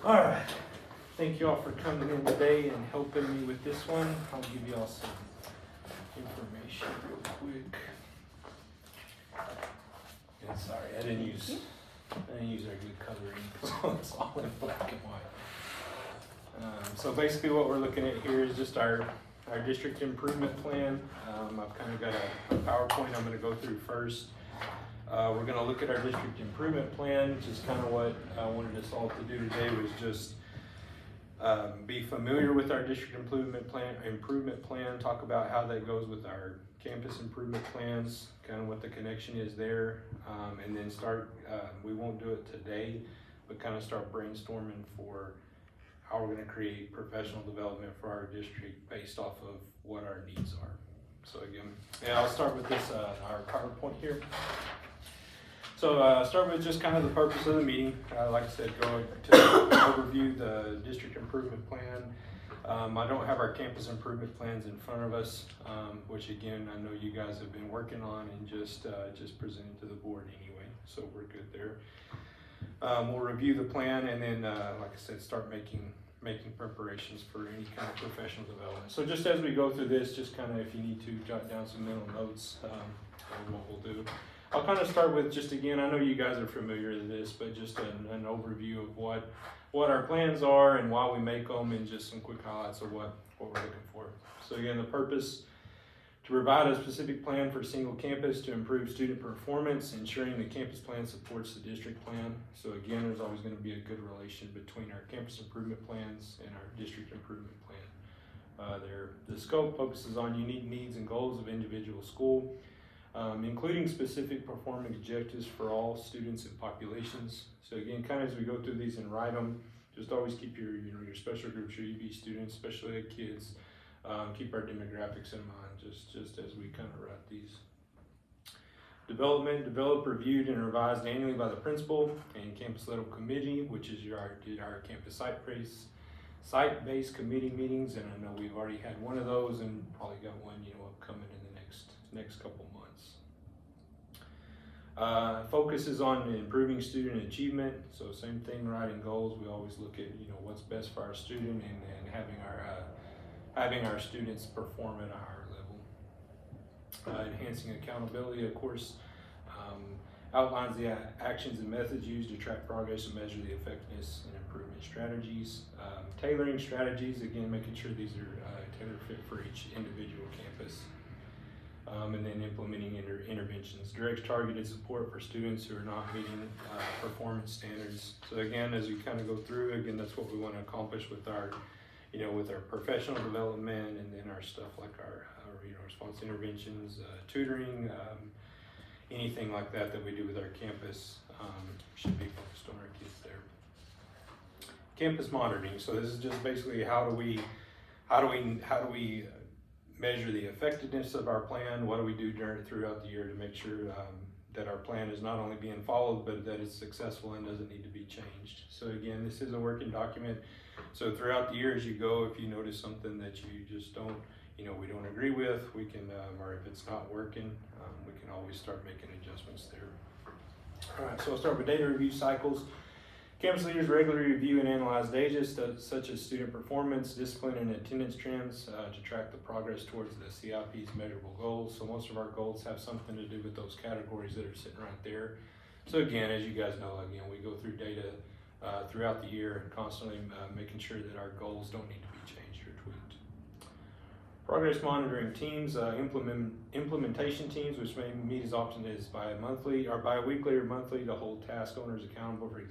All right. Thank you all for coming in today and helping me with this one. I'll give you all some information real quick. And sorry, I didn't use our good coloring, so it's all in black and white. So basically what we're looking at here is just our district improvement plan. I've kind of got a PowerPoint I'm going to go through first. We're going to look at our district improvement plan, which is kind of what I wanted us all to do today, was just be familiar with our district improvement plan, talk about how that goes with our campus improvement plans, kind of what the connection is there, and then start, we won't do it today, but kind of start brainstorming for how we're going to create professional development for our district based off of what our needs are. So again, I'll start with this, our PowerPoint here. So start with just kind of the purpose of the meeting. Like I said, go to overview the district improvement plan. I don't have our campus improvement plans in front of us, which again, I know you guys have been working on and just presenting to the board anyway, so we're good there. We'll review the plan and then, like I said, start making preparations for any kind of professional development. So just as we go through this, just kind of if you need to jot down some mental notes on what we'll do. I'll kind of start with just, again, I know you guys are familiar with this, but just an overview of what our plans are and why we make them, and just some quick highlights of what we're looking for. So again, the purpose: to provide a specific plan for a single campus to improve student performance, ensuring the campus plan supports the district plan. So again, there's always going to be a good relation between our campus improvement plans and our district improvement plan. The scope focuses on unique needs and goals of individual school, including specific performance objectives for all students and populations. So again, kind of as we go through these and write them, just always keep your special groups, your EB students, special ed kids, keep our demographics in mind just as we kind of write these. Developed, reviewed, and revised annually by the principal and campus level committee, which is our campus site-based committee meetings, and I know we've already had one of those and probably got one upcoming in the next couple months. Focuses on improving student achievement. So same thing, writing goals. We always look at what's best for our student and having our students perform at a higher level. Enhancing accountability, of course, outlines the actions and methods used to track progress and measure the effectiveness and improvement strategies. Tailoring strategies, again, making sure these are tailor fit for each individual campus. And then implementing interventions. Directs targeted support for students who are not meeting performance standards. So again, as we kind of go through, again, that's what we want to accomplish with our with our professional development, and then our stuff like our response interventions, tutoring, anything like that we do with our campus should be focused on our kids there. Campus monitoring. So this is just basically how do we measure the effectiveness of our plan? What do we do throughout the year to make sure that our plan is not only being followed, but that it's successful and doesn't need to be changed? So again, this is a working document. So throughout the year as you go, if you notice something that you just don't, we don't agree with, we can, or if it's not working, we can always start making adjustments there. All right, so I'll start with data review cycles. Campus leaders regularly review and analyze data such as student performance, discipline, and attendance trends to track the progress towards the CIP's measurable goals. So most of our goals have something to do with those categories that are sitting right there. So again, as you guys know, we go through data throughout the year, constantly making sure that our goals don't need to be changed or tweaked. Progress monitoring teams, implementation teams, which may meet as often as bi-weekly or monthly to hold task owners accountable for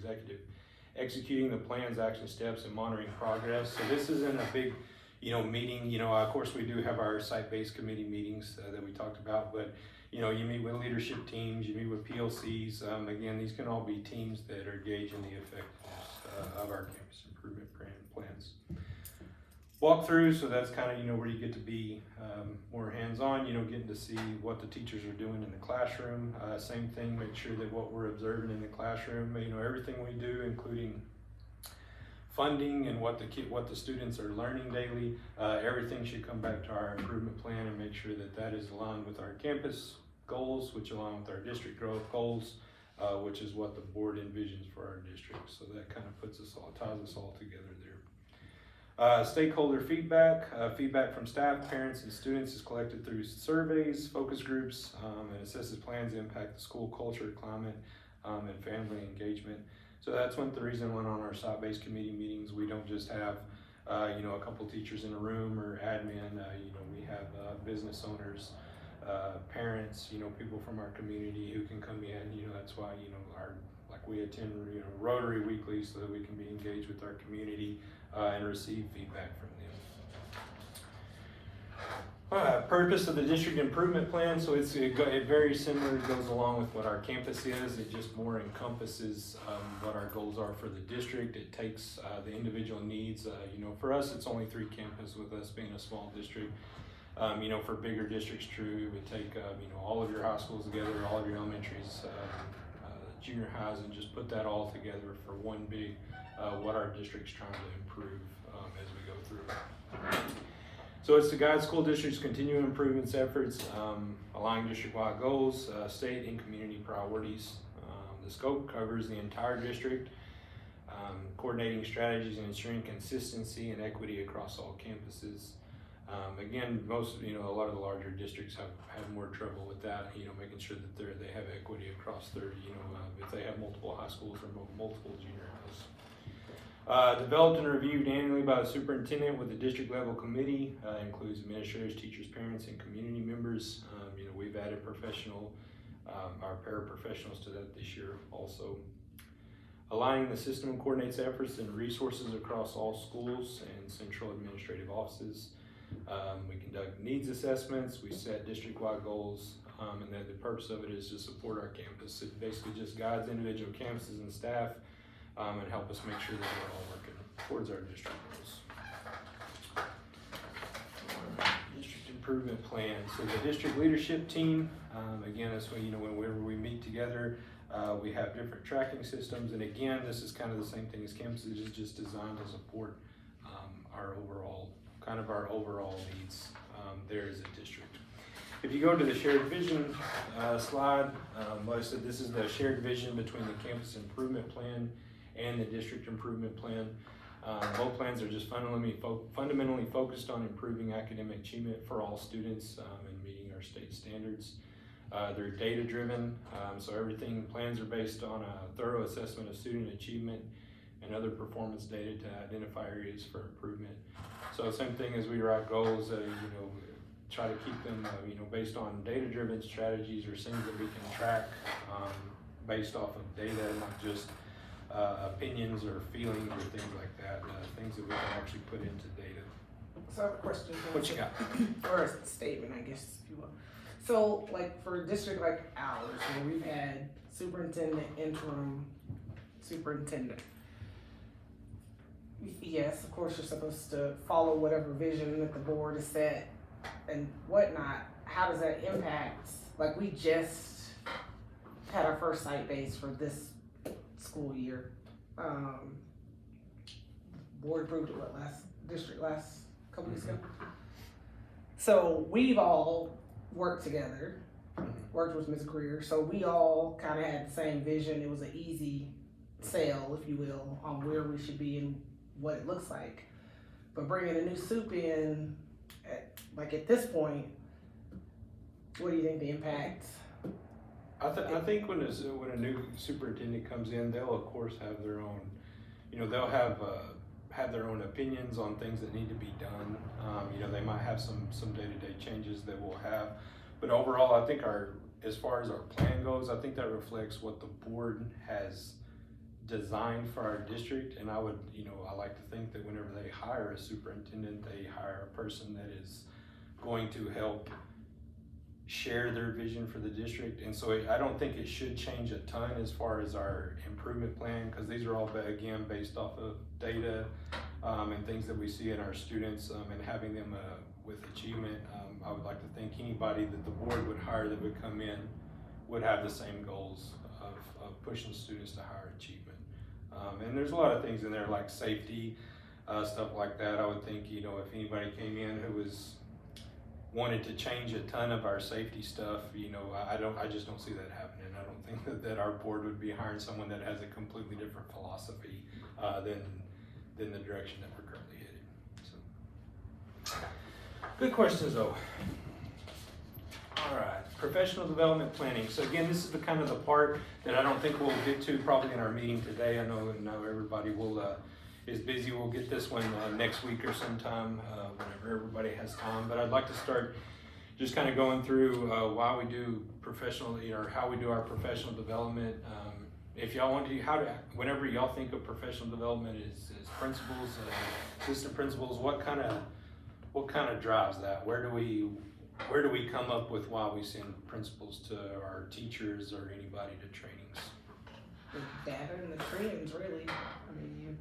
executing the plans, action steps, and monitoring progress. So this isn't a big, meeting. Of course, we do have our site-based committee meetings that we talked about, but you meet with leadership teams, you meet with PLCs. Again, these can all be teams that are gauging the effectiveness of our campus improvement plans. Walkthrough, so that's kind of where you get to be more hands-on, getting to see what the teachers are doing in the classroom. Same thing, make sure that what we're observing in the classroom, everything we do, including funding and what the students are learning daily, everything should come back to our improvement plan and make sure that that is aligned with our campus goals, which align with our district growth goals, which is what the board envisions for our district. So that kind of ties us all together there. Stakeholder feedback. Feedback from staff, parents, and students is collected through surveys, focus groups, and assesses plans that impact the school culture, climate, and family engagement. So that's the reason when on our site-based committee meetings, we don't just have a couple teachers in a room or admin. We have business owners, parents, people from our community who can come in. That's why we attend Rotary weekly so that we can be engaged with our community and receive feedback from them. Purpose of the district improvement plan. So it very similar. It goes along with what our campus is. It just more encompasses what our goals are for the district. It takes the individual needs. For us, it's only 3 campuses with us being a small district. For bigger districts, true, it would take all of your high schools together, all of your elementaries, junior highs, and just put that all together for one big what our district's trying to improve as we go through. So it's to guide school districts' continuing improvements efforts, aligning district-wide goals, state and community priorities. The scope covers the entire district, coordinating strategies and ensuring consistency and equity across all campuses. Again, a lot of the larger districts have more trouble with that, making sure that they have equity across their, if they have multiple high schools or multiple junior highs. Developed and reviewed annually by the superintendent with the district level committee, includes administrators, teachers, parents, and community members. We've added our paraprofessionals to that this year also. Aligning the system coordinates efforts and resources across all schools and central administrative offices. We conduct needs assessments, we set district-wide goals, and then the purpose of it is to support our campus. It basically just guides individual campuses and staff and help us make sure that we're all working towards our district goals. District improvement plan. So the district leadership team, again, that's when, whenever we meet together, we have different tracking systems, and again, this is kind of the same thing as campuses. It's just designed to support our overall needs there as a district. If you go to the shared vision slide, like I said, this is the shared vision between the campus improvement plan and the district improvement plan. Both plans are just fundamentally focused on improving academic achievement for all students and meeting our state standards. They're data driven, so plans are based on a thorough assessment of student achievement and other performance data to identify areas for improvement. So same thing as we write goals, try to keep them, based on data-driven strategies or things that we can track based off of data, not just opinions or feelings or things like that, things that we can actually put into data. So I have a question. What you got? Or a statement, I guess, if you will. So, for a district like ours, where we've had superintendent, interim superintendent, yes, of course, you're supposed to follow whatever vision that the board has set and whatnot. How does that impact? We just had our first site base for this school year. Board approved it last couple weeks ago. So we've all worked together, worked with Ms. Greer. So we all kind of had the same vision. It was an easy sale, if you will, on where we should be and what it looks like. But bringing a new soup in, at this point, what do you think the impact? I think when a new superintendent comes in, they'll of course have their own, they'll have their own opinions on things that need to be done. They might have some day-to-day changes that we'll have, but overall, I think as far as our plan goes, I think that reflects what the board has designed for our district. And I like to think that whenever they hire a superintendent, they hire a person that is going to help share their vision for the district. And so I don't think it should change a ton as far as our improvement plan, because these are all again based off of data and things that we see in our students and having them with achievement. I would like to think anybody that the board would hire that would come in would have the same goals of pushing students to higher achievement. And there's a lot of things in there like safety, stuff like that. I would think, if anybody came in who was wanted to change a ton of our safety stuff, you know, I just don't see that happening. I don't think that our board would be hiring someone that has a completely different philosophy than the direction that we're currently headed. So, good questions though. All right, professional development planning. So again, this is the kind of the part that I don't think we'll get to probably in our meeting today. I know everybody is busy. We'll get this one next week or sometime, whenever everybody has time. But I'd like to start just kind of going through why we do professional, you know, or how we do our professional development. If y'all want to, whenever y'all think of professional development as principals, assistant principals, what kind of drives that? Where do we come up with why we send principals to our teachers or anybody to trainings? The data and the trends, really. I mean,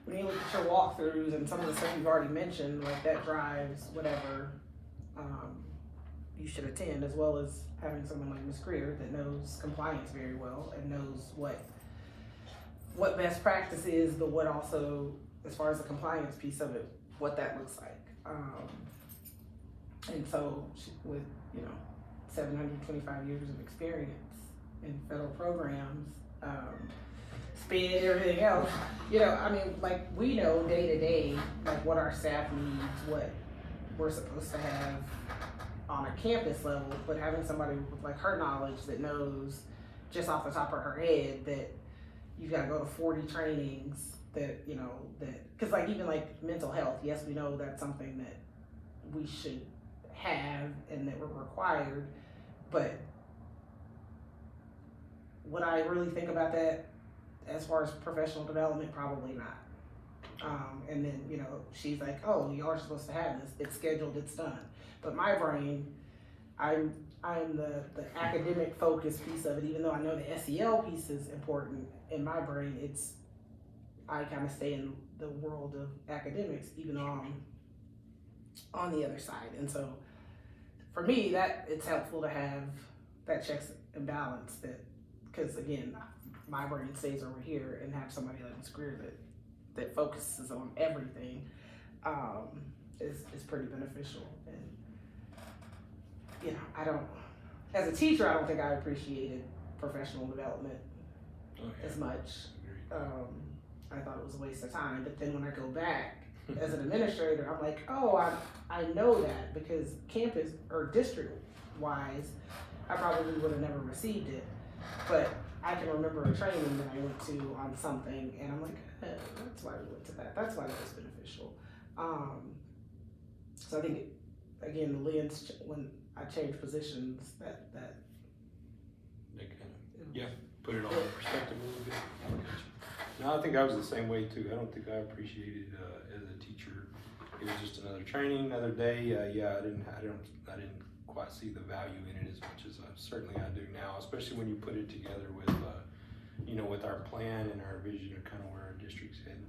when you look at your walkthroughs and some of the stuff you've already mentioned, like that drives whatever you should attend, as well as having someone like Ms. Greer that knows compliance very well and knows what best practice is, but what also, as far as the compliance piece of it, what that looks like. And so with, 725 years of experience in federal programs, SPED, everything else, we know day to day, like what our staff needs, what we're supposed to have on a campus level, but having somebody with like her knowledge that knows just off the top of her head that you've got to go to 40 trainings because like even like mental health, yes, we know that's something that we should have and that we're required, but would I really think about that as far as professional development? Probably not. And then, she's like, oh, y'all are supposed to have this. It's scheduled, it's done. But my brain, I'm the academic focus piece of it, even though I know the SEL piece is important. In my brain, I kind of stay in the world of academics, even though I'm on the other side. And so for me, that it's helpful to have that checks and balance because again, my brain stays over here and have somebody like Ms. Greer that focuses on everything is pretty beneficial. And as a teacher, I don't think I appreciated professional development as much. I thought it was a waste of time, but then when I go back as an administrator, I'm like, oh, I know that because campus or district wise, I probably would have never received it, but I can remember a training that I went to on something, and I'm like, that's why we went to that. That's why that was beneficial. So I think, again, the lens, when I changed positions, that they kind of, put it all in perspective a little bit. No, I think I was the same way too. I don't think I appreciated as a teacher. It was just another training, another day. I didn't quite see the value in it as much as I do now, especially when you put it together with with our plan and our vision of kind of where our district's heading.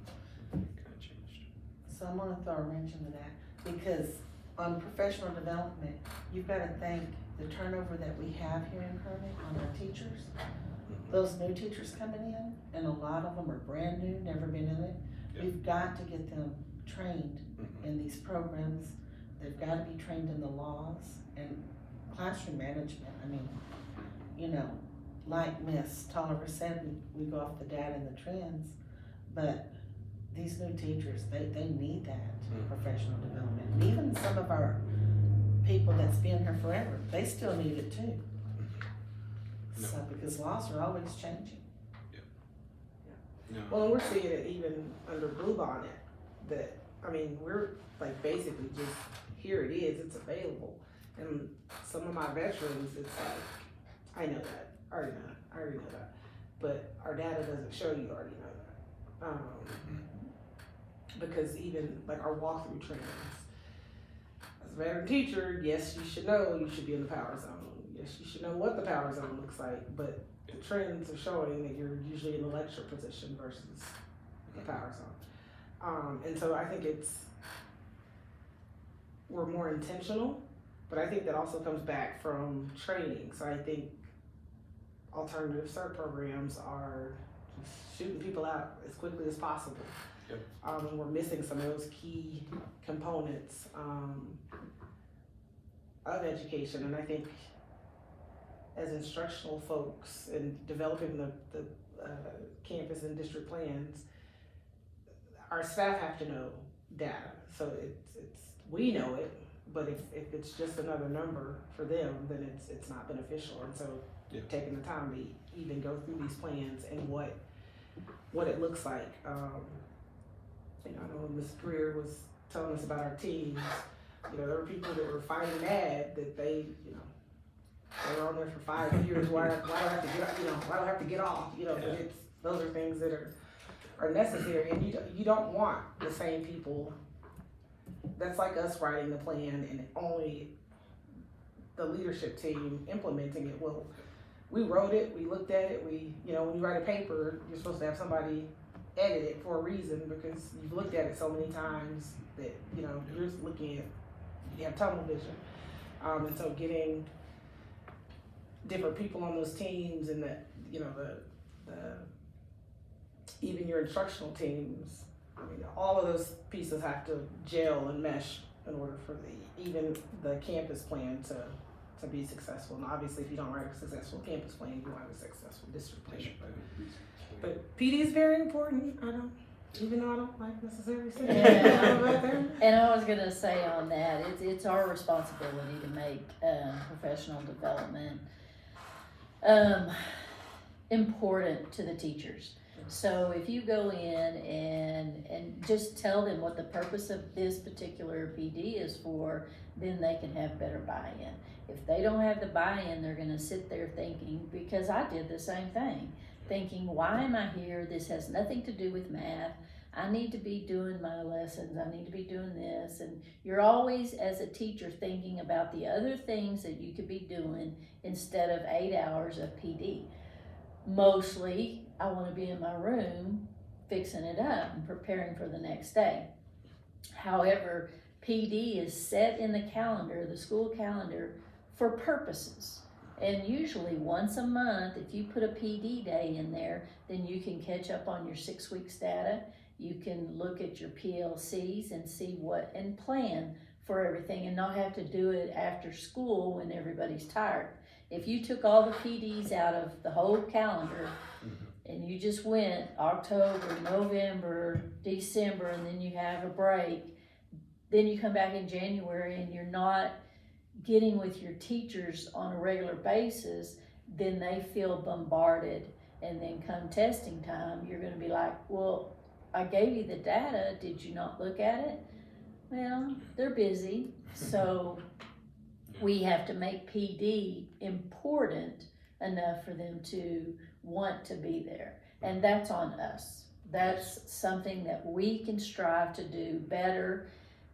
It kind of changed. So I'm gonna throw a wrench into that because on professional development, you've got to think the turnover that we have here in Kermit on our teachers. Those new teachers coming in, and a lot of them are brand new, never been in it. Yep. We've got to get them trained in these programs. They've got to be trained in the laws and classroom management. I mean, like Miss Tolliver said, we go off the data and the trends, but these new teachers, they need that professional development. And even some of our people that's been here forever, they still need it too. No. So, because laws are always changing. No. well, and we're seeing it even under Bluebonnet we're like basically just here it is, it's available. And some of my veterans, it's like, I know that, I already know that. But our data doesn't show you already know that. Because even like our walkthrough trainings, as a veteran teacher, yes, you should know you should be in the power zone. Yes, you should know what the power zone looks like, but the trends are showing that you're usually in the lecture position versus the power zone. And so I think we're more intentional, but I think that also comes back from training. So I think alternative cert programs are just shooting people out as quickly as possible. Yep. And we're missing some of those key components. of education, and I think as instructional folks in developing the campus and district plans, our staff have to know data. So it's we know it, but if it's just another number for them, then it's not beneficial. And so taking the time to even go through these plans and what it looks like. I know when Ms. Greer was telling us about our teams, there were people that were fighting mad that they were on there for 5 years. Why do I have to get why do I have to get off? But those are things that are necessary, and you don't want the same people. That's like us writing the plan and only the leadership team implementing it. Well, we wrote it, we looked at it, when you write a paper, you're supposed to have somebody edit it for a reason, because you've looked at it so many times that, you're just looking at, you have tunnel vision. And so getting different people on those teams and that, even your instructional teams, all of those pieces have to gel and mesh in order for even the campus plan to be successful. And obviously, if you don't write a successful campus plan, you don't have a successful district plan. But PD is very important. Even though I don't like necessarily saying that. And I was gonna say on that, it's our responsibility to make professional development important to the teachers. So if you go in and just tell them what the purpose of this particular PD is for, then they can have better buy-in. If they don't have the buy-in, they're gonna sit there thinking, because I did the same thing, thinking, why am I here? This has nothing to do with math. I need to be doing my lessons. I need to be doing this. And you're always, as a teacher, thinking about the other things that you could be doing instead of 8 hours of PD. Mostly, I want to be in my room fixing it up and preparing for the next day. However, PD is set in the calendar, the school calendar, for purposes. And usually once a month, if you put a PD day in there, then you can catch up on your 6 weeks data. You can look at your PLCs and see and plan for everything and not have to do it after school when everybody's tired. If you took all the PDs out of the whole calendar and you just went October, November, December, and then you have a break, then you come back in January and you're not getting with your teachers on a regular basis, then they feel bombarded. And then come testing time, you're gonna be like, well, I gave you the data, did you not look at it? Well, they're busy. So we have to make PD important enough for them to want to be there. And that's on us. That's something that we can strive to do better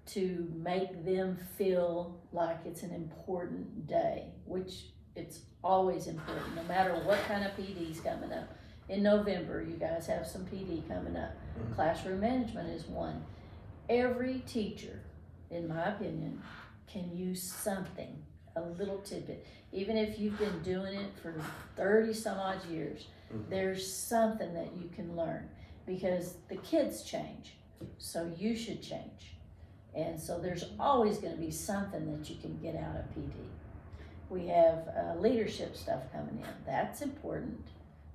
to make them feel like it's an important day, which it's always important, no matter what kind of PD is coming up. In November, you guys have some PD coming up. Classroom management is one. Every teacher, in my opinion, can use something, a little tidbit. Even if you've been doing it for 30 some odd years, there's something that you can learn, because the kids change, so you should change. And so there's always gonna be something that you can get out of PD. We have leadership stuff coming in. That's important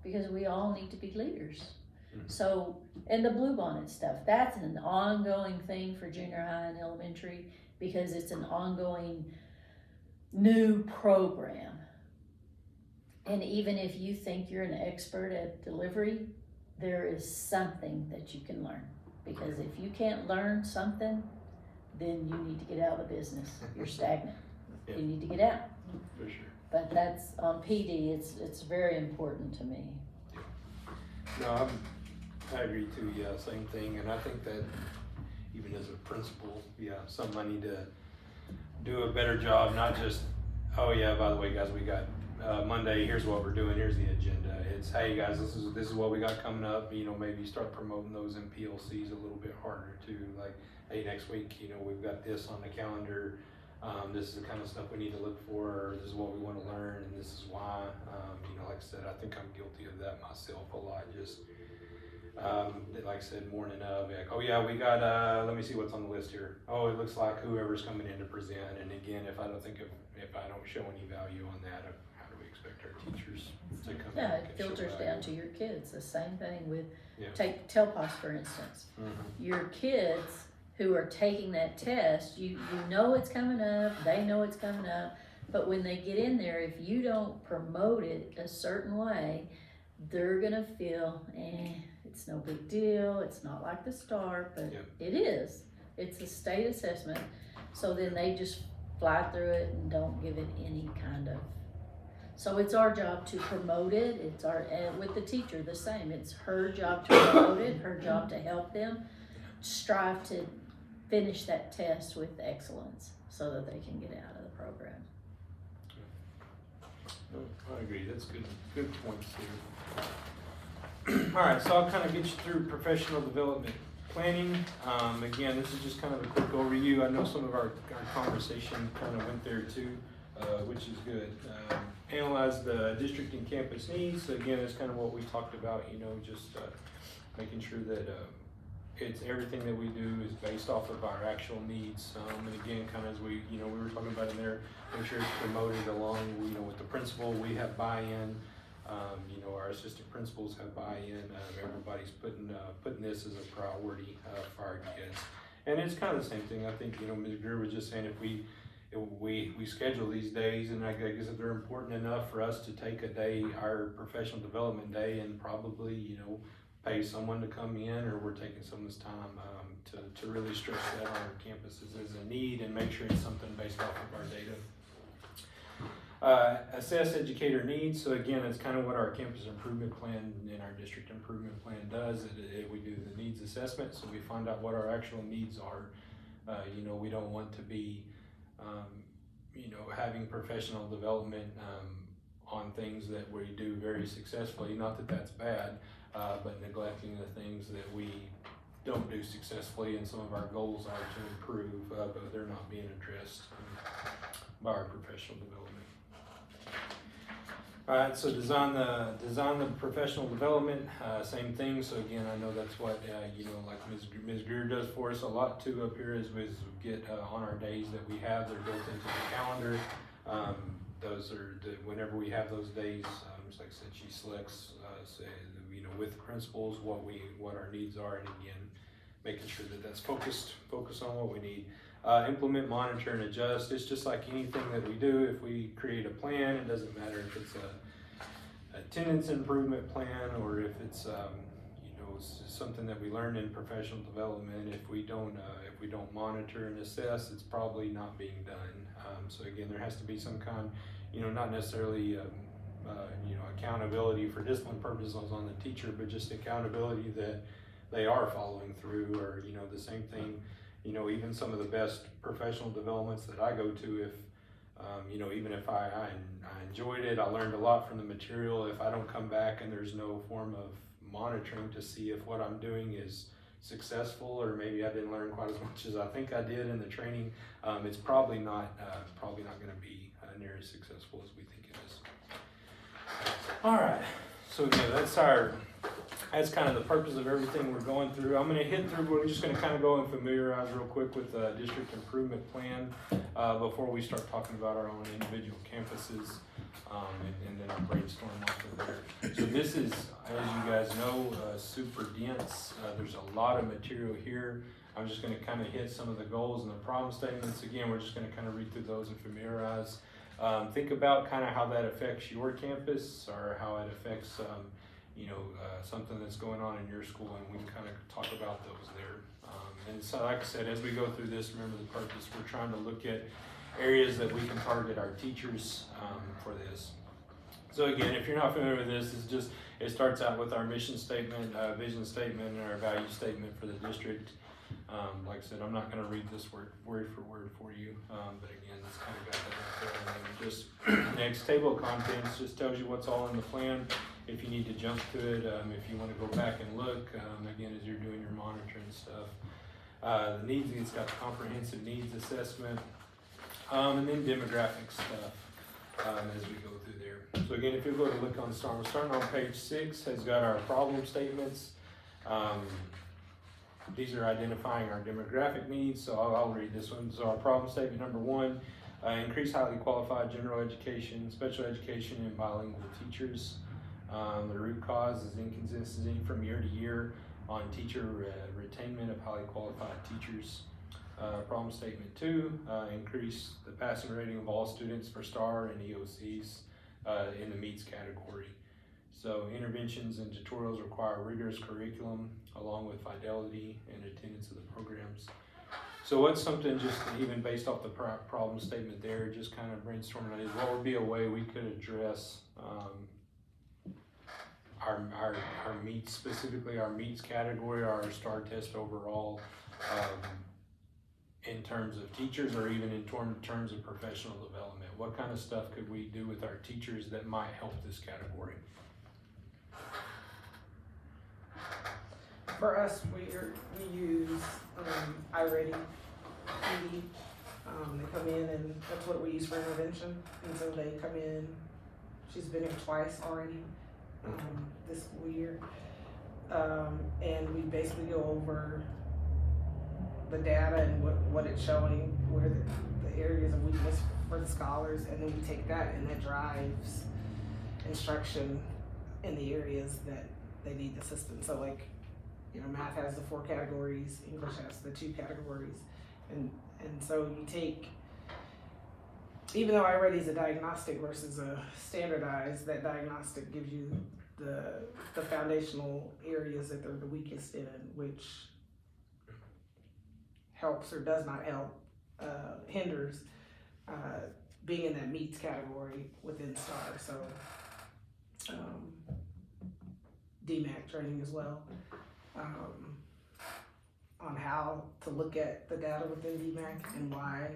because we all need to be leaders. So, and the bluebonnet stuff, that's an ongoing thing for junior high and elementary because it's an ongoing new program. And even if you think you're an expert at delivery, there is something that you can learn. Because if you can't learn something, then you need to get out of the business. You're stagnant. Yeah. You need to get out. For sure. But that's on PD. It's very important to me. No, I agree too. Yeah, same thing. And I think that even as a principal, something I need to do a better job. Not just, oh yeah, by the way, guys, we got Monday. Here's what we're doing. Here's the agenda. It's, hey guys, this is what we got coming up. Maybe start promoting those in PLCs a little bit harder too. Like, hey, next week, we've got this on the calendar. This is the kind of stuff we need to look for, or this is what we want to learn, and this is why. Like I said, I think I'm guilty of that myself a lot. Just Like I said, morning of, like, oh yeah, we got, let me see what's on the list here. Oh, it looks like whoever's coming in to present, and again, if I don't show any value on that, how do we expect our teachers to come in? Yeah, and it show filters value? down to your kids, the same thing with, Yeah. take TELPOS for instance. Your kids who are taking that test, you know it's coming up, they know it's coming up, but when they get in there, if you don't promote it a certain way, they're gonna feel, it's no big deal, it's not like the STAR, but Yep. it is. It's a state assessment, so then they just fly through it and don't give it any kind of. So it's our job to promote it, it's and with the teacher, the same, it's her job to promote it, her job to help them strive to finish that test with excellence so that they can get out of the program. No, I agree, that's good points there. All right, so I'll kind of get you through professional development planning. Again, this is just kind of a quick overview. I know some of our conversation kind of went there too, which is good. Analyze the district and campus needs. So again, it's kind of what we talked about, just making sure that it's everything that we do is based off of our actual needs. And again, kind of as we were talking about in there, make sure it's promoted along, with the principal, we have buy-in. Our assistant principals have buy-in. Everybody's putting this as a priority for our kids. And it's kind of the same thing. I think, Ms. Greer was just saying if we schedule these days, and I guess if they're important enough for us to take a day, our professional development day, and probably, pay someone to come in, or we're taking someone's time to really stress that on our campuses as a need and make sure it's something based off of our data. Assess educator needs. So again, that's kind of what our campus improvement plan and our district improvement plan does. We do the needs assessment, so we find out what our actual needs are. We don't want to be, having professional development on things that we do very successfully. Not that that's bad, but neglecting the things that we don't do successfully, and some of our goals are to improve, but they're not being addressed by our professional development. All right, so design the professional development, same thing. So again, I know that's what like Ms. Greer does for us a lot too up here, is we get on our days that we have, they're built into the calendar. Those are whenever we have those days, just like I said, she selects with the principals what our needs are, and again, making sure that that's focused on what we need. Implement, monitor, and adjust. It's just like anything that we do. If we create a plan, it doesn't matter if it's a attendance improvement plan or if it's something that we learned in professional development. If we don't monitor and assess, it's probably not being done. So again, there has to be some kind, not necessarily accountability for discipline purposes on the teacher, but just accountability that they are following through, or the same thing. Even some of the best professional developments that I go to, if even if I enjoyed it, I learned a lot from the material. If I don't come back and there's no form of monitoring to see if what I'm doing is successful, or maybe I didn't learn quite as much as I think I did in the training, it's probably not going to be near as successful as we think it is. All right, so that's kind of the purpose of everything we're going through. I'm going to hit through, we're just going to kind of go and familiarize real quick with the district improvement plan before we start talking about our own individual campuses, and then I'll brainstorm off of there. So this is, as you guys know, super dense. There's a lot of material here. I'm just going to kind of hit some of the goals and the problem statements. Again, we're just going to kind of read through those and familiarize. Think about kind of how that affects your campus, or how it affects something that's going on in your school, and we can kind of talk about those there. And so, like I said, as we go through this, remember the purpose. We're trying to look at areas that we can target our teachers for this. So again, if you're not familiar with this, it starts out with our mission statement, vision statement, and our value statement for the district. Like I said, I'm not going to read this word for word for you, but again, it's kind of got that right there. And then just next table of contents just tells you what's all in the plan. If you need to jump to it, if you want to go back and look, again, as you're doing your monitoring stuff. The needs, it's got the comprehensive needs assessment, and then demographic stuff as we go through there. So again, if you go to look on STAR, we're starting on page 6, has got our problem statements. These are identifying our demographic needs, so I'll read this one. So our problem statement number 1, increase highly qualified general education, special education, and bilingual teachers. The root cause is inconsistency from year to year on teacher retainment of highly qualified teachers. Problem statement 2, increase the passing rating of all students for STAR and EOCs in the meets category. So interventions and tutorials require rigorous curriculum along with fidelity and attendance of the programs. So what's something, just even based off the problem statement there, just kind of brainstorming, is what would be a way we could address our meets, specifically our meets category, our STAR test overall, in terms of teachers, or even in terms of professional development? What kind of stuff could we do with our teachers that might help this category? For us, we use iReady PD. They come in, and that's what we use for intervention. And so they come in. She's been here twice already this school year, and we basically go over the data and what it's showing, where the areas of weakness for the scholars, and then we take that, and that drives instruction in the areas that they need assistance. So like, you know, math has the 4 categories, English has the 2 categories, and so you take, even though iReady is a diagnostic versus a standardized, that diagnostic gives you the foundational areas that they're the weakest in, which helps or does not help, hinders being in that meets category within STAR. So DMAC training as well, on how to look at the data within DMAC and why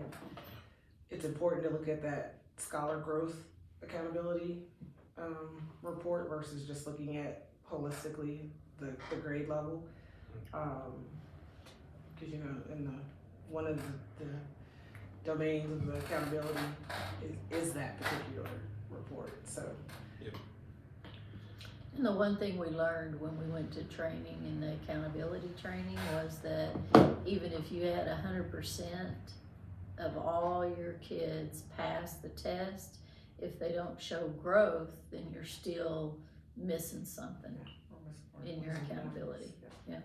it's important to look at that scholar growth accountability report versus just looking at holistically the grade level. Because you know, in one of the domains of the accountability is that particular report. So. Yep. And the one thing we learned when we went to training in the accountability training was that even if you had 100% of all your kids pass the test, if they don't show growth, then you're still missing something in your accountability. Yeah.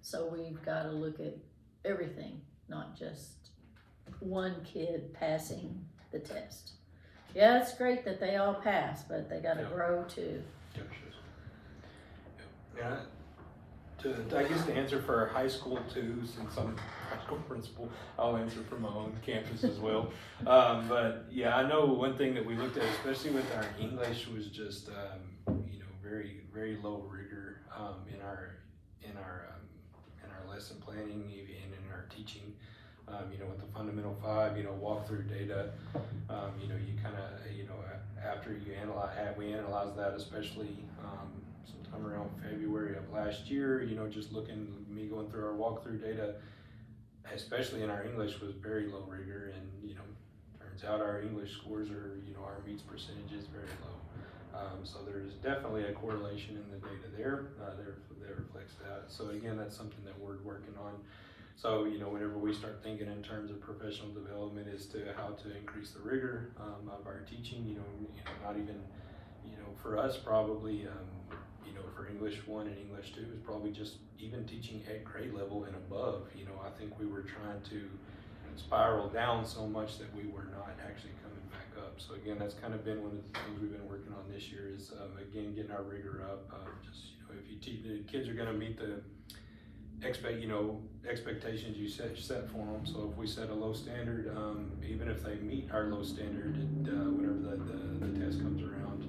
So we've got to look at everything, not just one kid passing the test. Yeah, it's great that they all pass, but they got to grow too. Yeah, I guess to answer for high school too, since I'm high school principal, I'll answer for my own campus as well. But yeah, I know one thing that we looked at, especially with our English, was just you know, very, very low rigor in our lesson planning and in our teaching. You know, with the fundamental 5, you know, walk through data. You know, you kind of, you know, after you we analyzed that, especially sometime around February of last year. You know, just going through our walkthrough data, especially in our English, was very low rigor, and you know, turns out our English scores are, you know, our meets percentage is very low. So there's definitely a correlation in the data there that reflects that. So again, that's something that we're working on. So, you know, whenever we start thinking in terms of professional development as to how to increase the rigor of our teaching, you know, not even, you know, for us probably, you know, for English 1 and English 2 is probably just even teaching at grade level and above. You know, I think we were trying to spiral down so much that we were not actually coming back up. So again, that's kind of been one of the things we've been working on this year is, again, getting our rigor up. Just, you know, if you teach, the kids are going to meet the expectations you set for them. So if we set a low standard, even if they meet our low standard, whenever the test comes around,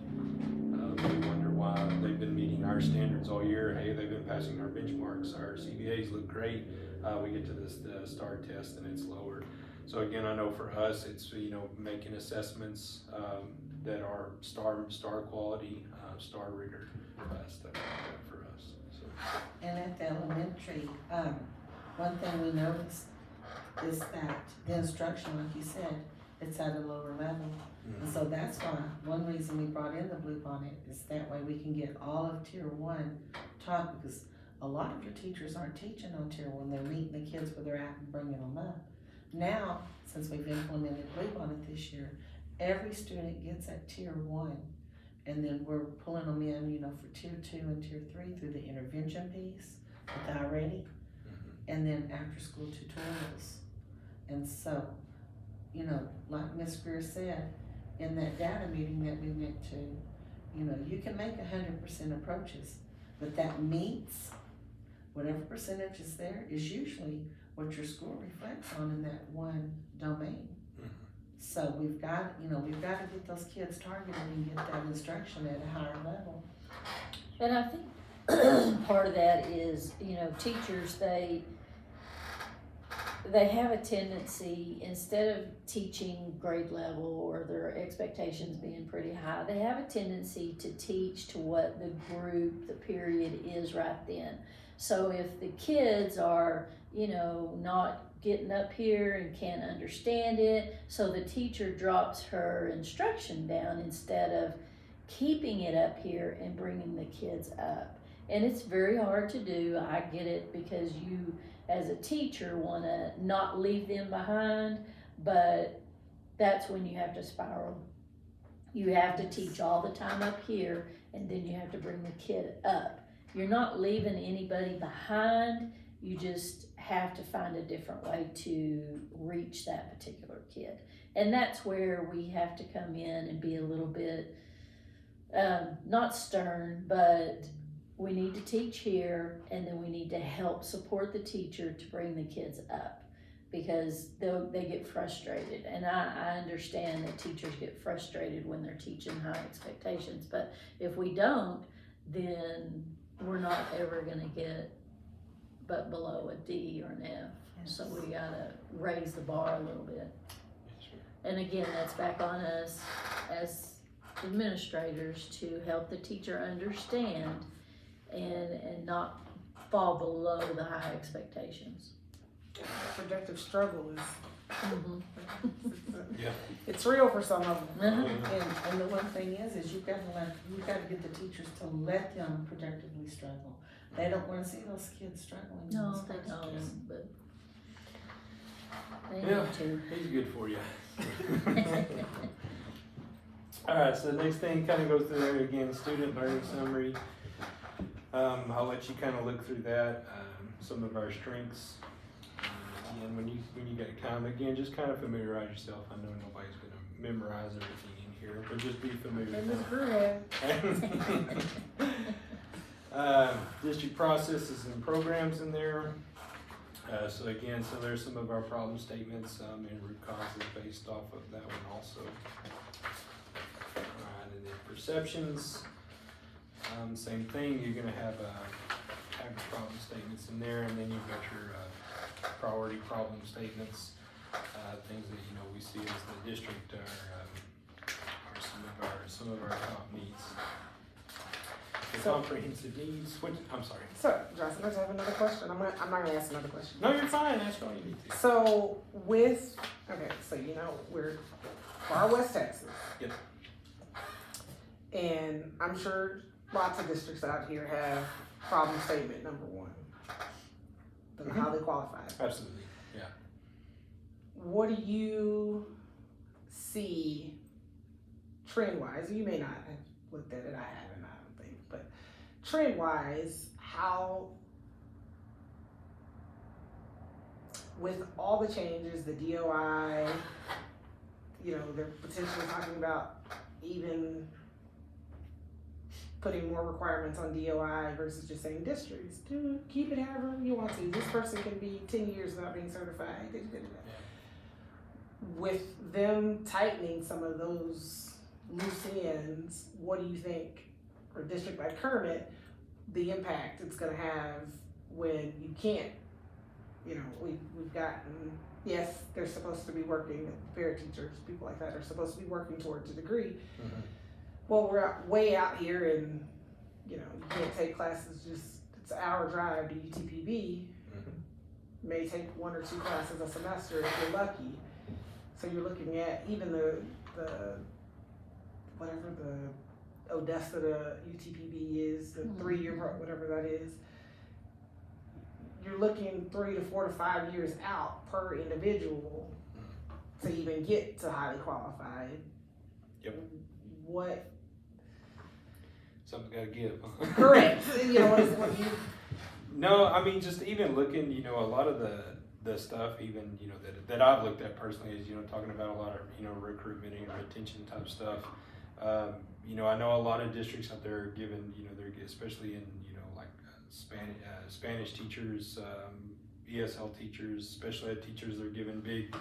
we wonder why they've been meeting our standards all year. Hey, they've been passing our benchmarks. Our CBAs look great. We get to the STAR test and it's lower. So again, I know for us, it's, you know, making assessments that are STAR quality, STAR rigor, stuff like that for us. So. And at the elementary, one thing we noticed is that the instruction, like you said, it's at a lower level. Mm-hmm. And so that's why one reason we brought in the Blue Bonnet is that way we can get all of Tier 1 taught, because a lot of your teachers aren't teaching on tier one, they're meeting the kids where they're at and bringing them up. Now, since we've implemented Bluebonnet this year, every student gets at tier one, and then we're pulling them in, you know, for tier two and tier three through the intervention piece with the I-Ready, and then after school tutorials. And so, you know, like Ms. Greer said, in that data meeting that we went to, you know, you can make 100% approaches, but that meets whatever percentage is there is usually what your school reflects on in that one domain. So we've got, you know, we've got to get those kids targeted and get that instruction at a higher level. And I think part of that is, you know, teachers, they have a tendency, instead of teaching grade level or their expectations being pretty high, they have a tendency to teach to what the group, the period is right then. So if the kids are, you know, not getting up here and can't understand it, so the teacher drops her instruction down instead of keeping it up here and bringing the kids up. And it's very hard to do, I get it, because you as a teacher want to not leave them behind, but that's when you have to spiral. You have to teach all the time up here, and then you have to bring the kid up. You're not leaving anybody behind, you just have to find a different way to reach that particular kid. And that's where we have to come in and be a little bit, not stern, but we need to teach here, and then we need to help support the teacher to bring the kids up, because they get frustrated. And I understand that teachers get frustrated when they're teaching high expectations, but if we don't, then we're not ever gonna get but below a D or an F. Yes. So we gotta raise the bar a little bit. And again, that's back on us as administrators to help the teacher understand and not fall below the high expectations. Productive struggle is, Yeah. it's real for some of them. And the one thing is you've got to get the teachers to let them productively struggle. They don't want to see those kids struggling. in No, those they classes. don't, but they Yeah. need to. He's good for you. Alright, so the next thing kind of goes through there again, student learning summary. I'll let you kind of look through that, some of our strengths. Again, when you get kind of, again, just kind of familiarize yourself. I know nobody's going to memorize everything in here, but just be familiar And with Ms. it. Greer District processes and programs in there. So again, so there's some of our problem statements and root causes based off of that one also. Alright, and then perceptions. Same thing, you're gonna have problem statements in there, and then you've got your priority problem statements, things that we see as the district are some of our top needs. The So- comprehensive needs. I'm sorry. So, Johnson, I have another question. I'm not gonna ask another question. No, you're fine. Ask all you need to. So so we're far West Texas. Yep. And I'm sure lots of districts out here have problem statement number one. Don't know how they qualify. Absolutely. Yeah. What do you see trend-wise? You may not have looked at it, I haven't, I don't think, but trend-wise, how, with all the changes, the DOI, they're potentially talking about even putting more requirements on DOI versus just saying districts, keep it however you want to. This person can be 10 years without being certified. With them tightening some of those loose ends, what do you think, for a district like Kermit, the impact it's gonna have when you can't, we've gotten, yes, they're supposed to be working, parent teachers, people like that are supposed to be working towards a degree. Mm-hmm. Well, we're way out here and, you can't take classes, it's an hour drive to UTPB. Mm-hmm. May take 1 or 2 classes a semester if you're lucky. So you're looking at even the whatever the Odessa to UTPB is, the 3-year, whatever that is. you're looking 3 to 4 to 5 years out per individual to even get to highly qualified. Yep. What? Something gotta give. Correct. You know, what you. No, I mean, just even looking, you know, a lot of the stuff, even, you know, that I've looked at personally is, you know, talking about a lot of, you know, recruitment and retention type stuff. You know, I know a lot of districts out there are given, you know, they're, especially in, you know, like Spanish teachers, ESL teachers, special ed teachers, they're given big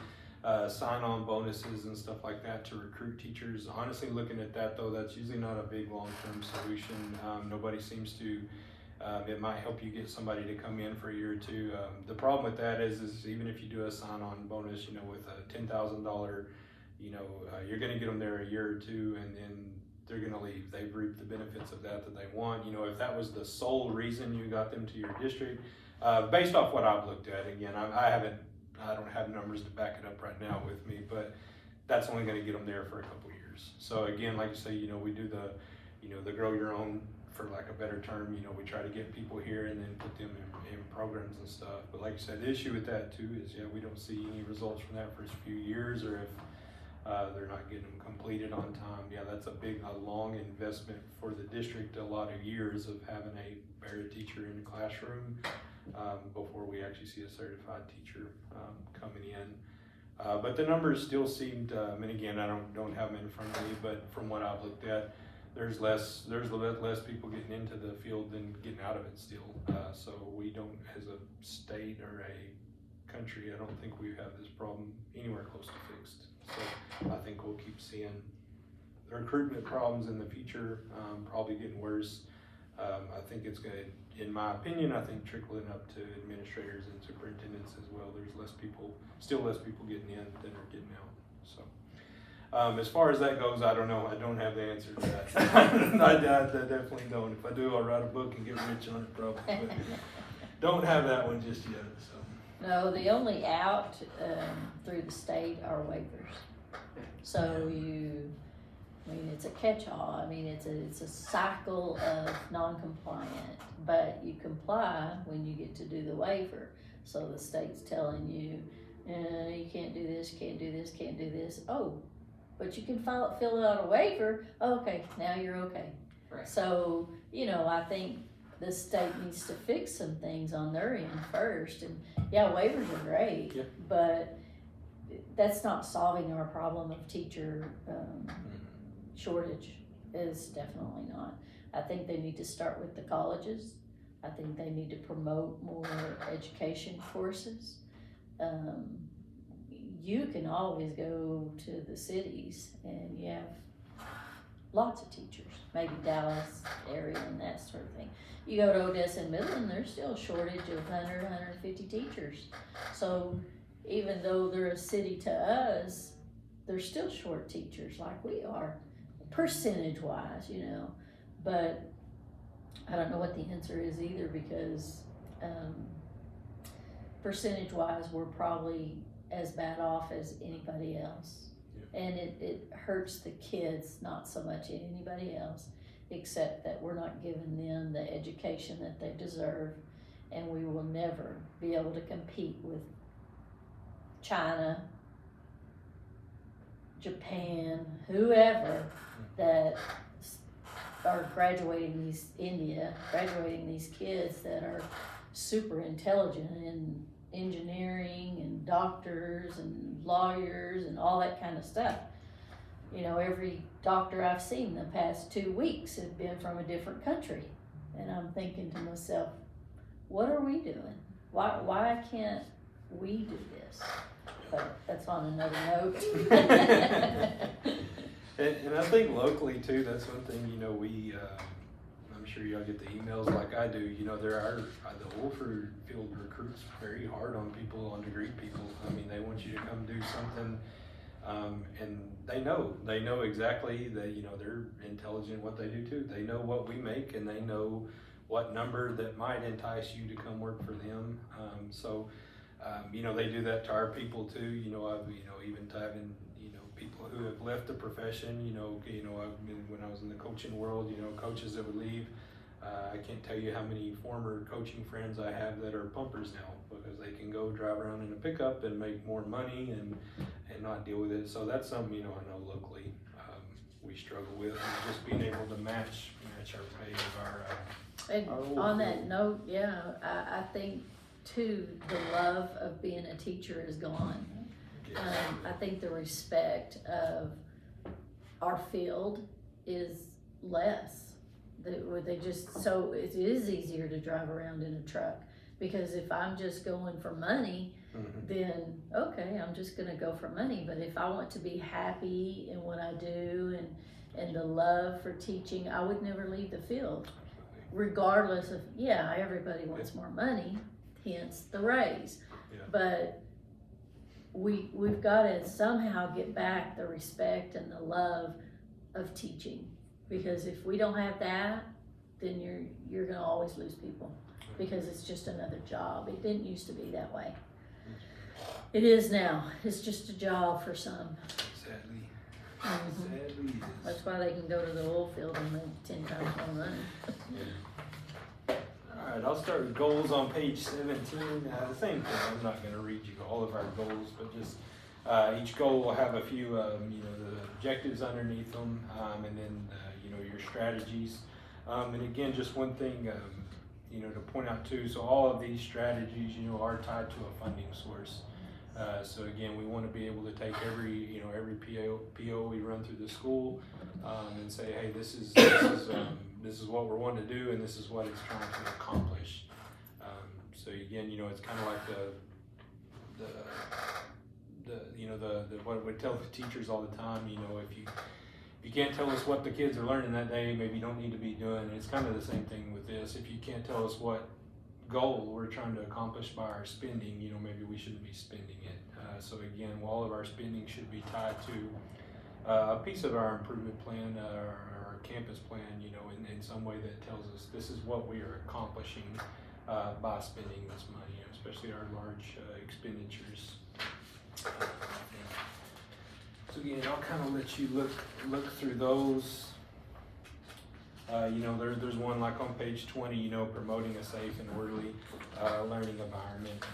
sign-on bonuses and stuff like that to recruit teachers. Honestly, looking at that though, that's usually not a big long-term solution. Nobody seems to. It might help you get somebody to come in for a year or two. The problem with that is even if you do a sign-on bonus, you know, with a $10,000, you know, you're going to get them there a year or two, and then they're going to leave. They've reaped the benefits of that they want. You know, if that was the sole reason you got them to your district, based off what I've looked at, again, I don't have numbers to back it up right now with me, but that's only going to get them there for a couple years. So again, like I say, you know, we do the grow your own, for lack of a better term. You know, we try to get people here and then put them in programs and stuff. But like I said, the issue with that too is, yeah, we don't see any results from that for a few years, or if they're not getting them completed on time. Yeah, that's a long investment for the district, a lot of years of having a better teacher in the classroom before we actually see a certified teacher coming in. But the numbers still seemed, and again, I don't have them in front of me, but from what I've looked at, there's less people getting into the field than getting out of it still. So we don't, as a state or a country, I don't think we have this problem anywhere close to fixed. So I think we'll keep seeing the recruitment problems in the future, probably getting worse. I think it's going to, in my opinion, I think trickling up to administrators and superintendents as well. There's still less people getting in than are getting out. So. As far as that goes, I don't know. I don't have the answer to that. I definitely don't. If I do, I'll write a book and get rich on it probably. But don't have that one just yet. So. No, the only out through the state are waivers. So it's a catch-all. I mean, it's a cycle of non-compliant, but you comply when you get to do the waiver. So the state's telling you, you can't do this, can't do this, can't do this. Oh, but you can fill out a waiver. Oh, okay, now you're okay. Right. So, you know, I think the state needs to fix some things on their end first. And yeah, waivers are great, Yeah. but that's not solving our problem of teacher shortage. Is definitely not. I think they need to start with the colleges. I think they need to promote more education courses. You can always go to the cities and you have lots of teachers, maybe Dallas area and that sort of thing. You go to Odessa and Midland, there's still a shortage of 100, 150 teachers. So even though they're a city to us, they're still short teachers like we are, percentage wise, you know. But I don't know what the answer is either, because percentage wise, we're probably as bad off as anybody else. Yeah. And it hurts the kids not so much anybody else, except that we're not giving them the education that they deserve, and we will never be able to compete with China, Japan, whoever that are graduating these kids that are super intelligent in engineering and doctors and lawyers and all that kind of stuff. You know, every doctor I've seen the past 2 weeks has been from a different country. And I'm thinking to myself, what are we doing? Why can't we do this? But that's on another note. And I think locally too, that's one thing, you know, I'm sure y'all get the emails like I do, you know, the Wolford field recruits very hard on people, on degree people. I mean, they want you to come do something, and they know exactly that, you know, they're intelligent in what they do too. They know what we make, and they know what number that might entice you to come work for them. You know, they do that to our people too. You know, even to having, you know, people who have left the profession, you know, when I was in the coaching world, you know, coaches that would leave, I can't tell you how many former coaching friends I have that are pumpers now, because they can go drive around in a pickup and make more money and not deal with it. So that's something, you know, I know locally, we struggle with, is just being able to match our pay of our, And Our old on that field. note, yeah, I think too, the love of being a teacher is gone. I think the respect of our field is less. They just, so it is easier to drive around in a truck, because if I'm just going for money, then okay, I'm just gonna go for money. But if I want to be happy in what I do and the love for teaching, I would never leave the field. Regardless of, yeah, everybody wants more money, hence the raise. Yeah. But we've gotta somehow get back the respect and the love of teaching. Because if we don't have that, then you're gonna always lose people, because it's just another job. It didn't used to be that way. It is now. It's just a job for some. Sadly, Mhm. sadly it is. That's why they can go to the oil field and make 10 times more money. Alright, I'll start with goals on page 17. The same thing, I'm not gonna read you all of our goals, but just each goal will have a few, you know, the objectives underneath them, and then, you know, your strategies. And again, just one thing, you know, to point out too, so all of these strategies, you know, are tied to a funding source. So again, we want to be able to take every, you know, every PO we run through the school, and say, hey, this is what we're wanting to do, and this is what it's trying to accomplish. So again, you know, it's kind of like what we tell the teachers all the time. You know, if you can't tell us what the kids are learning that day, maybe you don't need to be doing. And it's kind of the same thing with this. If you can't tell us what goal we're trying to accomplish by our spending, you know, maybe we shouldn't be spending it. So again, all of our spending should be tied to a piece of our improvement plan, our campus plan, you know, in some way that tells us this is what we are accomplishing by spending this money, especially our large expenditures. So again, I'll kind of let you look through those. You know, there's one like on page 20, you know, promoting a safe and orderly learning environment.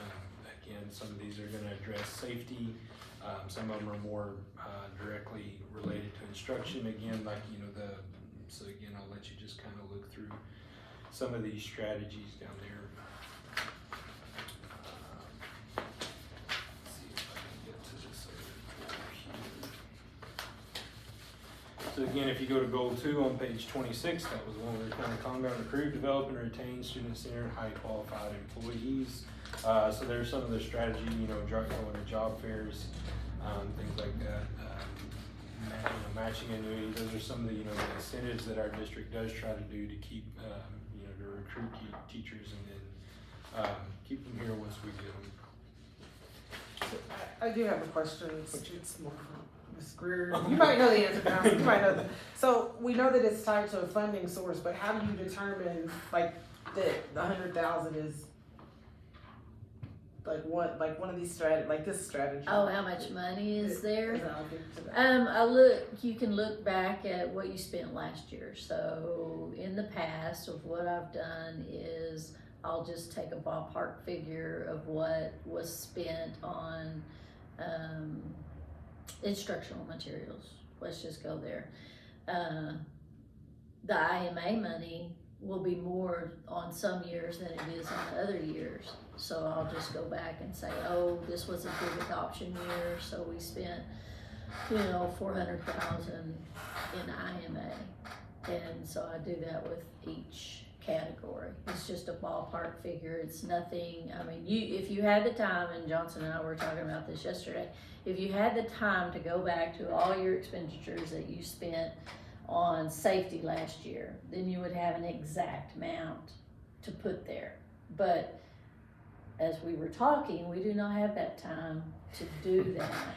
Again, some of these are going to address safety. Some of them are more directly related to instruction. Again, like, you know, so again, I'll let you just kind of look through some of these strategies down there. Let's see if I can get to this over here. So again, if you go to goal 2 on page 26, that was one we were kind of talking about: recruit, develop, and retain student-centered, highly qualified employees. So there's some of the strategy, you know, going to job fairs, things like that. Matching annuities. Those are some of the, you know, the incentives that our district does try to do to keep, you know, to recruit teachers and then keep them here once we get them. I do have a question. It's more for Ms. Greer. You might know the answer now. You might know the. So we know that it's tied to a funding source, but how do you determine like that the 100,000 is like one of these this strategy? Oh, how much money is there? Is allocated to that? You can look back at what you spent last year. So in the past, of what I've done is I'll just take a ballpark figure of what was spent on instructional materials. Let's just go there. The IMA money will be more on some years than it is on other years. So I'll just go back and say, oh, this was a big adoption year, so we spent, you know, $400,000 in IMA. And so I do that with each category. It's just a ballpark figure. It's nothing, I mean, if you had the time, and Johnson and I were talking about this yesterday, if you had the time to go back to all your expenditures that you spent on safety last year, then you would have an exact amount to put there. But as we were talking, we do not have that time to do that.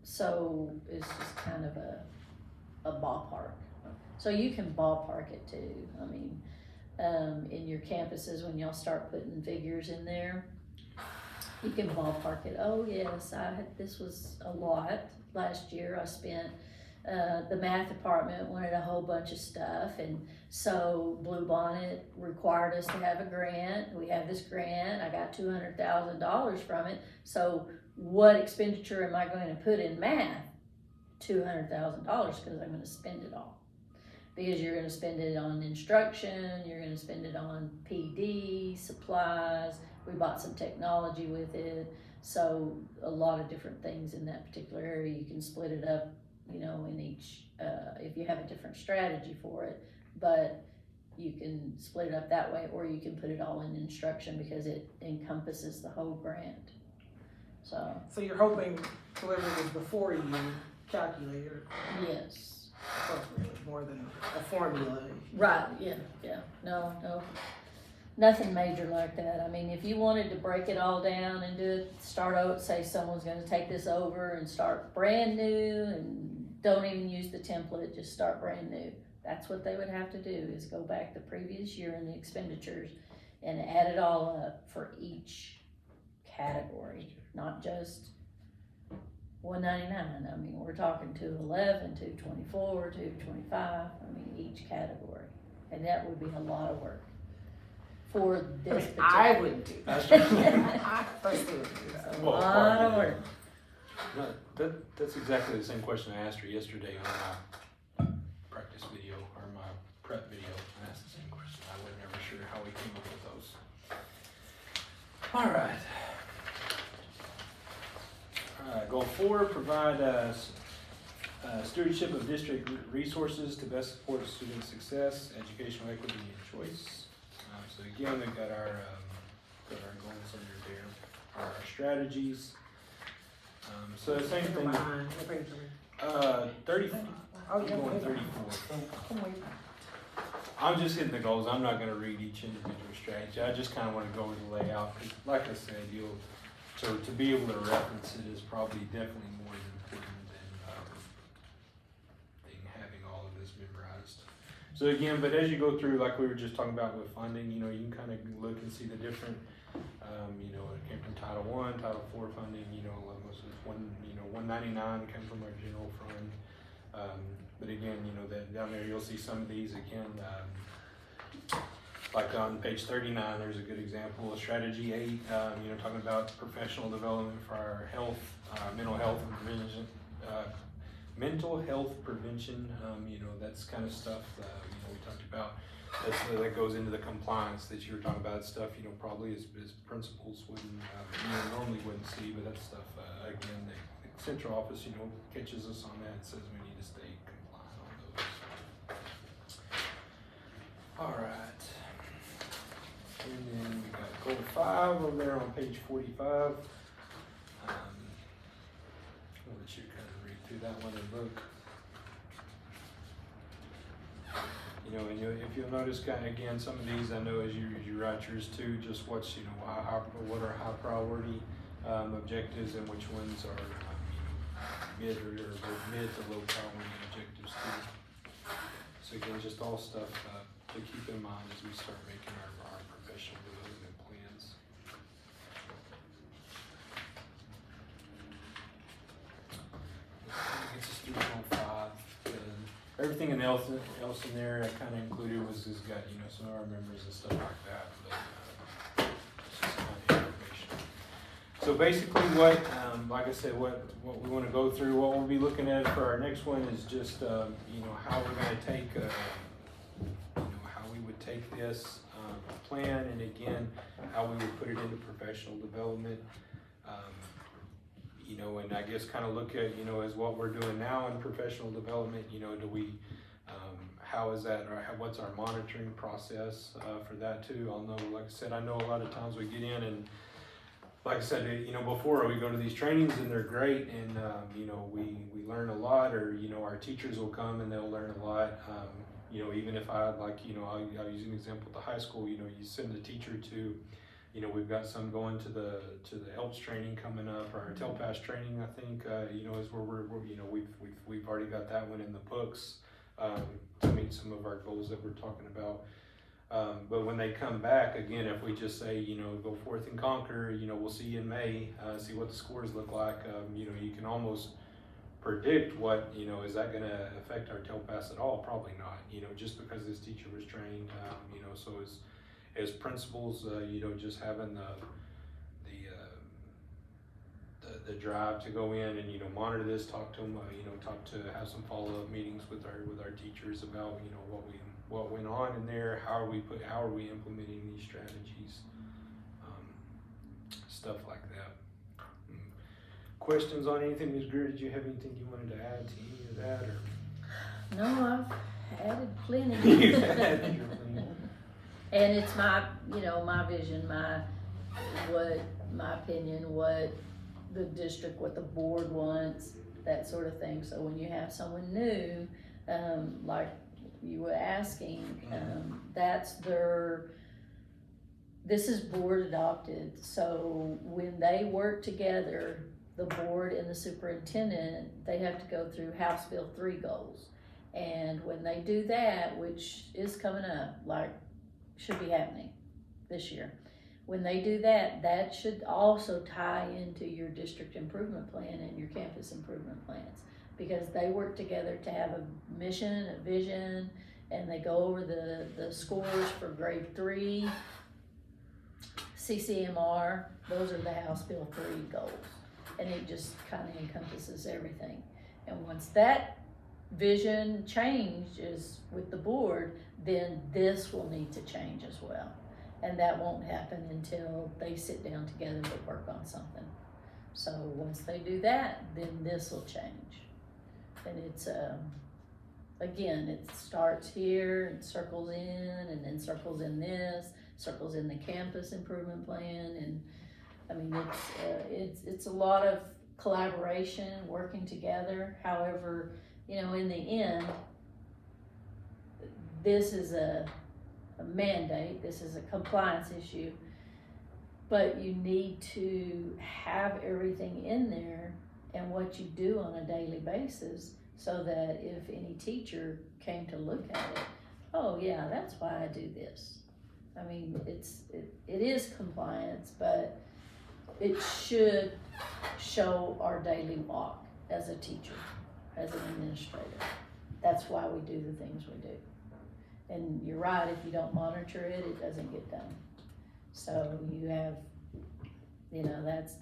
So it's just kind of a ballpark. So you can ballpark it too. I mean, in your campuses, when y'all start putting figures in there, you can ballpark it. Oh yes, this was a lot last year. I spent the math department wanted a whole bunch of stuff, and so Blue Bonnet required us to have a grant. We have this grant, I got $200,000 from it, so what expenditure am I going to put in math? $200,000, because I'm gonna spend it all. Because you're gonna spend it on instruction, you're gonna spend it on PD, supplies, we bought some technology with it, so a lot of different things in that particular area. You can split it up, you know, in each, if you have a different strategy for it, but you can split it up that way, or you can put it all in instruction because it encompasses the whole grant. So you're hoping whoever was before you calculated it Yes. appropriately, more than a formula. Right, yeah, no, nothing major like that. I mean, if you wanted to break it all down and do it, start out, say someone's gonna take this over and start brand new and don't even use the template, just start brand new. That's what they would have to do, is go back the previous year in the expenditures and add it all up for each category, not just $199. I mean, we're talking $211, $224, $225, I mean, each category. And that would be a lot of work for this particular. I wouldn't do that. I personally wouldn't do that. A lot of work. No, that's exactly the same question I asked her yesterday on my practice video, or my prep video. I asked the same question. I was never sure how we came up with those. All right. Goal 4, provide stewardship of district resources to best support student success, educational equity, and choice. So again, we've got our goals under there, our strategies. So the same Never thing. mind. What page are we? 30. Oh, I'm yeah, going wait. 34. I'm just hitting the goals. I'm not going to read each individual strategy. I just kind of want to go over the layout, because, like I said, to be able to reference it is probably definitely more important than having all of this memorized. So again, but as you go through, like we were just talking about with funding, you know, you can kind of look and see the different, you know, it came from Title I, Title IV funding, you know, most of $199 came from our general fund. But again, you know, that down there you'll see some of these again. Like on page 39, there's a good example of strategy 8, you know, talking about professional development for our health, mental health and prevention, you know, that's kind of stuff, you know, we talked about, that goes into the compliance that you were talking about, stuff, you know, probably as principals wouldn't, you know, normally wouldn't see, but that's stuff, again, the central office, you know, catches us on that and says we need to stay compliant on those. All right. And then we got goal 5 over there on page 45. I'll let you kind of read through that one and look. You know, and if you'll notice, kind of again, some of these I know as you write yours too, just what's, you know, what are high priority objectives and which ones are mid or mid to low priority objectives too. So again, just all stuff to keep in mind as we start making our professional development plans. That gets us through goal 5. Everything else in there I kind of included has got, you know, some of our members and stuff like that. But it's just kind of information. So basically, what, like I said, what we want to go through, what we'll be looking at for our next one is just, you know, how we're going to take, you know, how we would take this plan, and again, how we would put it into professional development. You know, and I guess kind of look at, you know, as what we're doing now in professional development, you know, do we, how is that, or what's our monitoring process for that too? I'll know, like I said, I know a lot of times we get in and, like I said, you know, before we go to these trainings and they're great, and, you know, we learn a lot, or, you know, our teachers will come and they'll learn a lot. You know, even if I, like, you know, I'll use an example at the high school, you know, you send a teacher to, you know, we've got some going to the ELPS training coming up, or our TELPAS training, I think, you know, is where we're, you know, we've already got that one in the books to meet some of our goals that we're talking about. But when they come back, again, if we just say, you know, go forth and conquer, you know, we'll see you in May, see what the scores look like, you know, you can almost predict what, is that gonna affect our tail pass at all? Probably not, just because this teacher was trained, so as principals, just having the drive to go in and, monitor this, talk to them, have some follow-up meetings with our teachers about, what went on in there, how are we implementing these strategies, stuff like that. Questions on anything, Ms. Greer? Did you have anything you wanted to add to any of that, or? No, I've added plenty. You've added your plenty. And it's my vision, my opinion, what the district, what the board wants, that sort of thing. So when you have someone new, like you were asking, this is board adopted. So when they work together, the board and the superintendent, they have to go through House Bill 3 goals. And when they do that, which is coming up, should be happening this year. When they do that, that should also tie into your district improvement plan and your campus improvement plans, because they work together to have a mission, a vision, and they go over the scores for grade 3, CCMR, those are the House Bill 3 goals. And it just kind of encompasses everything. And once that vision changes with the board, then this will need to change as well. And that won't happen until they sit down together to work on something. So once they do that, then this will change. And it's, again, it starts here and circles in, and then circles in this, circles in the campus improvement plan. And I mean, it's a lot of collaboration, working together. However, in the end, this is a mandate, this is a compliance issue, but you need to have everything in there and what you do on a daily basis, so that if any teacher came to look at it, oh yeah, that's why I do this. I mean, it is compliance, but it should show our daily walk as a teacher, as an administrator. That's why we do the things we do. And you're right, if you don't monitor it, it doesn't get done. So you have,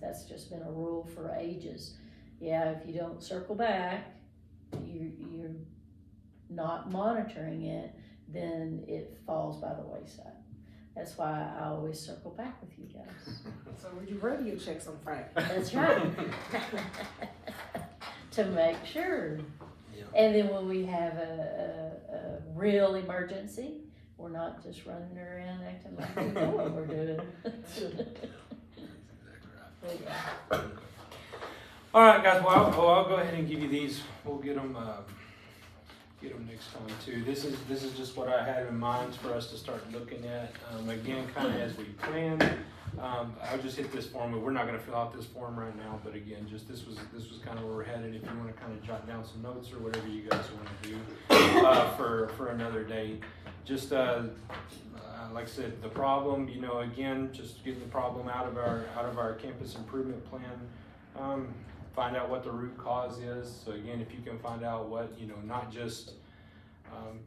that's just been a rule for ages. Yeah, if you don't circle back, you're not monitoring it, then it falls by the wayside. That's why I always circle back with you guys. So we do radio checks on Friday. That's right. To make sure. Yeah. And then when we have a real emergency, we're not just running around acting like we know what we're doing. That's exactly right. Yeah. All right, guys. Well, I'll go ahead and give you these. We'll get them next time too. This is just what I had in mind for us to start looking at. Again, kind of as we planned. I'll just hit this form. We're not going to fill out this form right now, but again, just this was kind of where we're headed. If you want to kind of jot down some notes or whatever you guys want to do for another day. Just like I said, the problem. Again, just getting the problem out of our campus improvement plan. Find out what the root cause is. So again, if you can find out what, not just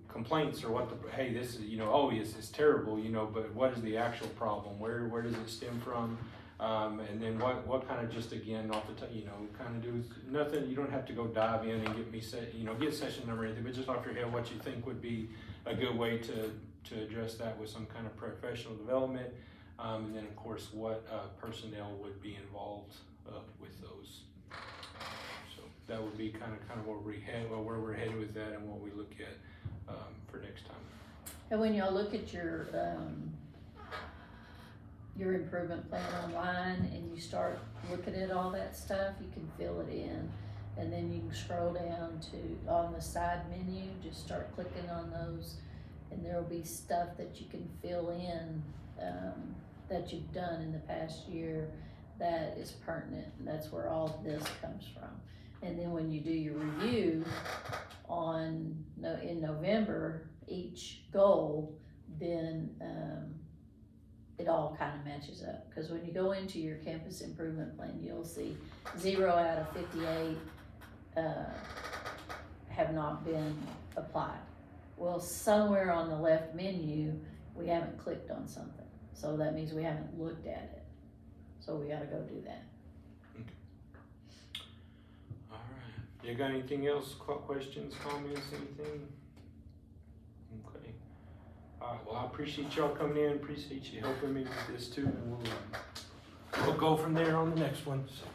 complaints or what hey, this is, it's terrible, but what is the actual problem? Where does it stem from? And then what kind of, just again, off the top, kind of do nothing. You don't have to go dive in and get session number or anything, but just off your head, what you think would be a good way to address that with some kind of professional development. And then of course, what personnel would be involved with those. So that would be kind of where we're headed with that, and what we look at for next time. And when y'all look at your improvement plan online and you start looking at all that stuff, you can fill it in, and then you can scroll down to on the side menu, just start clicking on those, and there'll be stuff that you can fill in that you've done in the past year that is pertinent, and that's where all this comes from. And then when you do your review in November, each goal, then it all kind of matches up. Because when you go into your campus improvement plan, you'll see 0 out of 58 have not been applied. Well, somewhere on the left menu, we haven't clicked on something, so that means we haven't looked at it. So we gotta go do that. All right. You got anything else? Questions, comments, anything? Okay. All right. Well, I appreciate y'all coming in. Appreciate you helping me with this too, and we'll go from there on the next one. So.